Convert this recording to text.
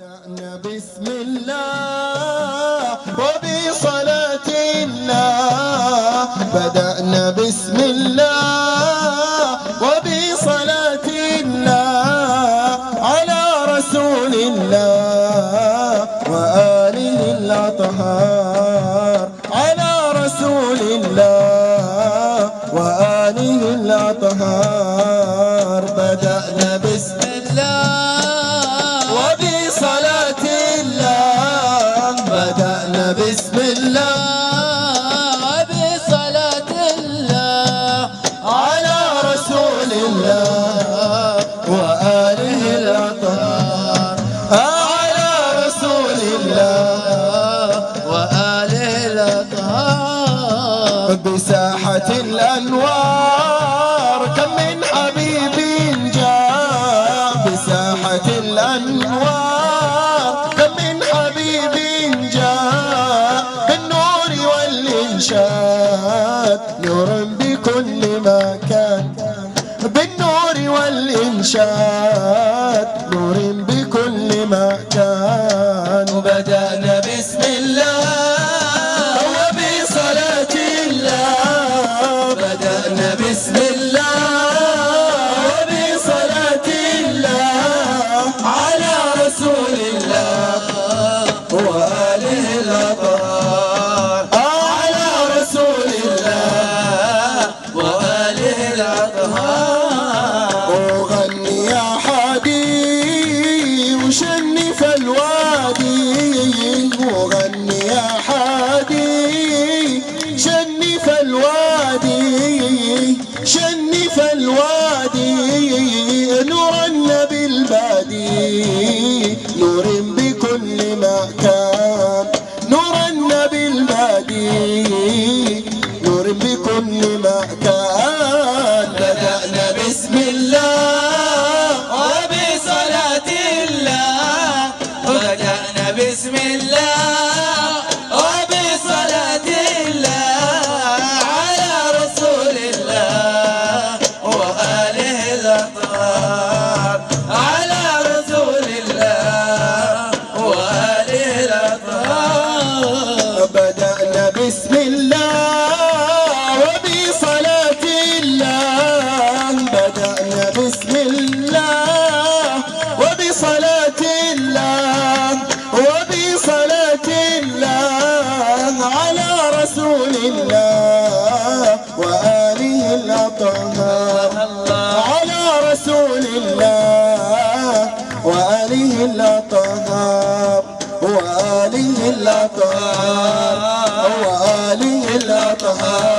بدأنا بسم الله وبصلاة الله. بدأنا بسم الله وبصلاة الله على رسول الله وآله الأطهار. على رسول الله وآله الأطهار. بدأنا بسم الله وبصلاة الله. بدأنا بسم الله وبصلاة الله على رسول الله وآله الأطهار. على رسول الله وآله الأطهار. بساحة الأنوار كم من حبيب جاء. بساحة الأنوار كم من حبيب جاء. بالنور والإنشاد نور بكل مكان. بالنور والإنشاد نور بكل مكان. بدأنا بسم الله وبصلاة الله. بدأنا بسم الله وبصلاة الله على رسول الله وآله الأطهار. على رسول الله وآله الأطهار. وغني يا حادي وشنف الوادي. وغني يا حادي شنف الوادي. شنف الوادي نورنا بالبادي. نور بكل مكان. نورنا بالبادي نور بكل مكان. بدأنا بسم الله وبصلاة الله. بدأنا بسم الله وبصلاة الله على رسول الله وآله الأطهار. على رسول الله وآله الأطهار. بدأنا بسم الله وبصلاة الله. بدأنا بسم الله وبصلاة الله وبصلاة الله على رسول الله وآله الأطهار. على رسول الله وآله الأطهار. وآله الأطهار وآله الأطهار.